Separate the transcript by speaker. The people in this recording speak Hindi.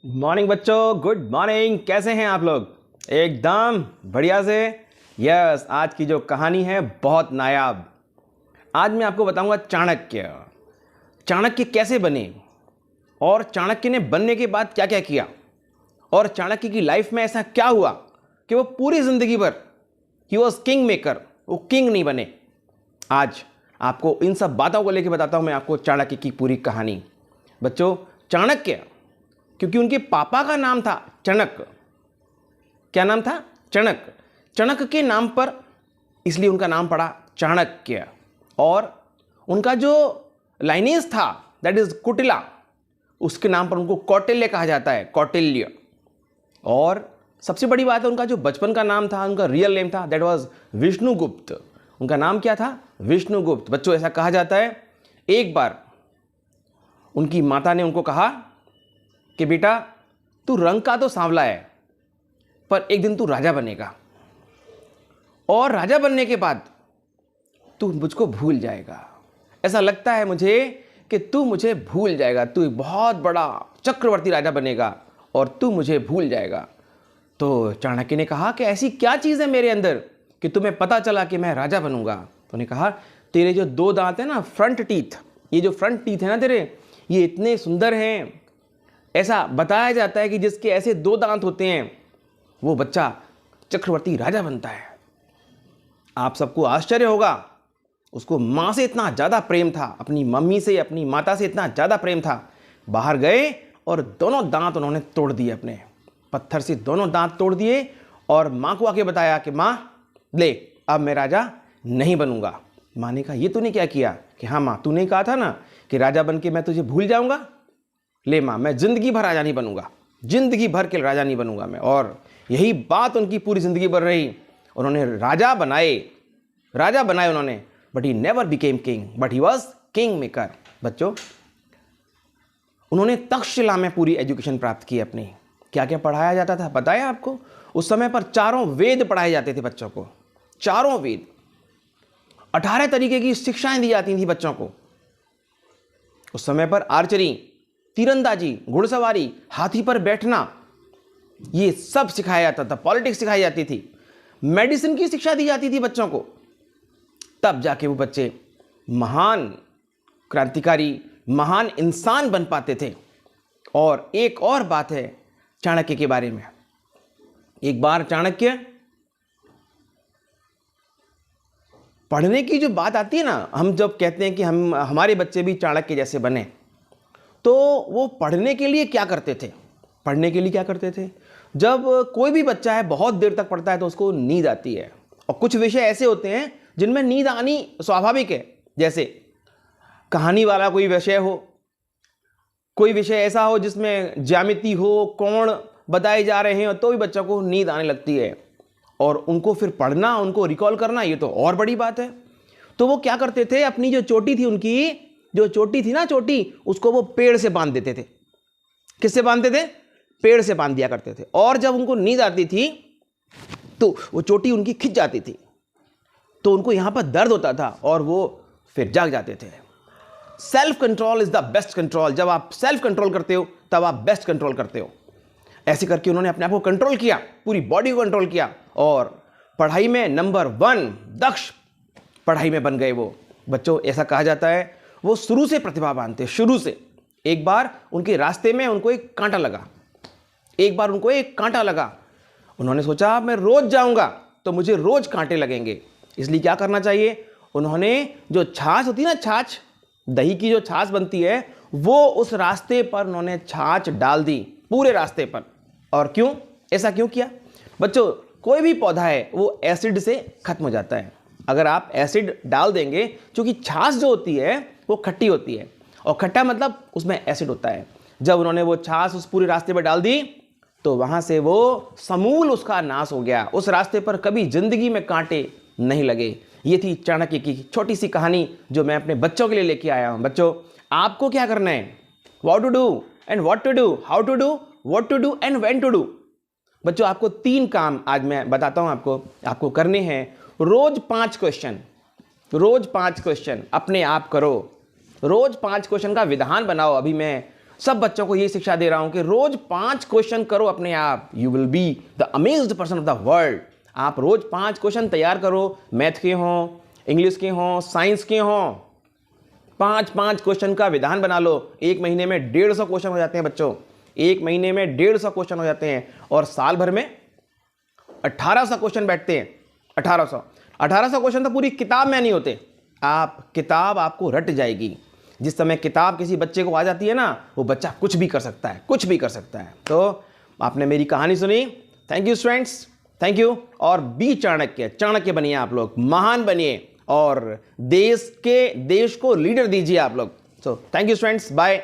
Speaker 1: मॉर्निंग बच्चों, गुड मॉर्निंग। कैसे हैं आप लोग? एकदम बढ़िया से। यस, आज की जो कहानी है बहुत नायाब। आज मैं आपको बताऊंगा चाणक्य। चाणक्य कैसे बने और चाणक्य ने बनने के बाद क्या क्या किया और चाणक्य की लाइफ में ऐसा क्या हुआ कि वो पूरी जिंदगी भर ही वॉज किंग मेकर, वो किंग नहीं बने। आज आपको इन सब बातों को लेकर बताता हूं मैं आपको चाणक्य की पूरी कहानी। बच्चों, चाणक्य क्योंकि उनके पापा का नाम था चणक। क्या नाम था? चणक। चणक के नाम पर इसलिए उनका नाम पड़ा चाणक्य। और उनका जो लाइनेज था दैट इज कुटिला, उसके नाम पर उनको कौटिल्य कहा जाता है, कौटिल्य। और सबसे बड़ी बात है उनका जो बचपन का नाम था, उनका रियल नेम था दैट वाज विष्णुगुप्त। उनका नाम क्या था? विष्णुगुप्त। बच्चों, ऐसा कहा जाता है एक बार उनकी माता ने उनको कहा कि बेटा, तू रंग का तो सांवला है पर एक दिन तू राजा बनेगा और राजा बनने के बाद तू मुझको भूल जाएगा। ऐसा लगता है मुझे कि तू मुझे भूल जाएगा, तू एक बहुत बड़ा चक्रवर्ती राजा बनेगा और तू मुझे भूल जाएगा। तो चाणक्य ने कहा कि ऐसी क्या चीज़ है मेरे अंदर कि तुम्हें पता चला कि मैं राजा बनूंगा? तो उन्होंने कहा, तेरे जो दो दांत हैं ना, फ्रंट टीथ, ये जो फ्रंट टीथ है ना तेरे, ये इतने सुंदर हैं। ऐसा बताया जाता है कि जिसके ऐसे दो दांत होते हैं वो बच्चा चक्रवर्ती राजा बनता है। आप सबको आश्चर्य होगा, उसको माँ से इतना ज़्यादा प्रेम था, अपनी मम्मी से, अपनी माता से इतना ज़्यादा प्रेम था। बाहर गए और दोनों दांत उन्होंने तोड़ दिए, अपने पत्थर से दोनों दांत तोड़ दिए और माँ को आके बताया कि माँ ले, अब मैं राजा नहीं बनूंगा। माँ ने कहा, ये तूने क्या किया? कि हाँ माँ, तूने कहा था ना कि राजा बन के मैं तुझे भूल जाऊंगा। ले माँ, मैं जिंदगी भर राजा नहीं बनूंगा, जिंदगी भर के राजा नहीं बनूंगा मैं। और यही बात उनकी पूरी जिंदगी भर रही। उन्होंने राजा बनाए उन्होंने, but he never became king, but he was king maker. बच्चों, उन्होंने तक्षशिला में पूरी एजुकेशन प्राप्त की अपनी। क्या क्या पढ़ाया जाता था पता है आपको? उस समय पर 4 वेद पढ़ाए जाते थे बच्चों को, 4 वेद। 18 तरीके की शिक्षाएं दी जाती थी बच्चों को। उस समय पर आर्चरी, तीरंदाजी, घुड़सवारी, हाथी पर बैठना, ये सब सिखाया जाता था। पॉलिटिक्स सिखाई जाती थी, मेडिसिन की शिक्षा दी जाती थी बच्चों को। तब जाके वो बच्चे महान क्रांतिकारी, महान इंसान बन पाते थे। और एक और बात है चाणक्य के बारे में। एक बार चाणक्य, पढ़ने की जो बात आती है ना, हम जब कहते हैं कि हमारे बच्चे भी चाणक्य जैसे बने, तो वो पढ़ने के लिए क्या करते थे? जब कोई भी बच्चा है बहुत देर तक पढ़ता है तो उसको नींद आती है। और कुछ विषय ऐसे होते हैं जिनमें नींद आनी स्वाभाविक है। जैसे कहानी वाला कोई विषय हो, कोई विषय ऐसा हो जिसमें ज्यामिति हो, कोण बताए जा रहे हैं, तो भी बच्चों को नींद आने लगती है। और उनको फिर पढ़ना, उनको रिकॉल करना, ये तो और बड़ी बात है। तो वो क्या करते थे, अपनी जो चोटी थी, उनकी जो चोटी थी ना, चोटी, उसको वो पेड़ से बांध देते थे। किससे बांधते थे? पेड़ से बांध दिया करते थे। और जब उनको नींद आती थी तो वो चोटी उनकी खिंच जाती थी, तो उनको यहां पर दर्द होता था और वो फिर जाग जाते थे। Self control is the best control. जब आप सेल्फ कंट्रोल करते हो तब आप बेस्ट कंट्रोल करते हो। ऐसे करके उन्होंने अपने आप को कंट्रोल किया, पूरी बॉडी को कंट्रोल किया और पढ़ाई में नंबर 1 दक्ष पढ़ाई में बन गए वो। बच्चों, ऐसा कहा जाता है वो शुरू से प्रतिभावान थे, शुरू से। एक बार उनके रास्ते में उनको एक कांटा लगा। उन्होंने सोचा मैं रोज जाऊंगा तो मुझे रोज कांटे लगेंगे, इसलिए क्या करना चाहिए? उन्होंने जो छाछ होती है ना, छाछ, दही की जो छाछ बनती है, वो उस रास्ते पर उन्होंने छाछ डाल दी, पूरे रास्ते पर। और क्यों? ऐसा क्यों किया? बच्चों, कोई भी पौधा है वो एसिड से खत्म हो जाता है अगर आप एसिड डाल देंगे, क्योंकि छाछ जो होती है वो खट्टी होती है और खट्टा मतलब उसमें एसिड होता है। जब उन्होंने वो छाछ उस पूरे रास्ते पर डाल दी तो वहां से वो समूल उसका नाश हो गया। उस रास्ते पर कभी जिंदगी में कांटे नहीं लगे। ये थी चाणक्य की छोटी सी कहानी जो मैं अपने बच्चों के लिए लेके आया हूं। बच्चों, आपको क्या करना है? What to do and what to do, how to do, what to do and when to do. बच्चों, आपको 3 काम आज मैं बताता हूं आपको करने हैं। रोज 5 क्वेश्चन अपने आप करो। रोज 5 क्वेश्चन का विधान बनाओ। अभी मैं सब बच्चों को ये शिक्षा दे रहा हूं कि रोज 5 क्वेश्चन करो अपने आप, you will be the amazed person of the world. आप रोज 5 क्वेश्चन तैयार करो, मैथ के हों, इंग्लिश के हों, साइंस के हों। 5 क्वेश्चन का विधान बना लो। एक महीने में 150 क्वेश्चन हो जाते हैं बच्चों, एक महीने में 150 क्वेश्चन हो जाते हैं, और साल भर में 1800 क्वेश्चन बैठते हैं। 1800 क्वेश्चन तो पूरी किताब में नहीं होते। किताब आपको रट जाएगी। जिस समय किताब किसी बच्चे को आ जाती है ना, वो बच्चा कुछ भी कर सकता है, कुछ भी कर सकता है। तो आपने मेरी कहानी सुनी, thank you students, thank you. और बी चाणक्य बनिए, आप लोग महान बनिए और देश को लीडर दीजिए आप लोग। So thank you students, bye.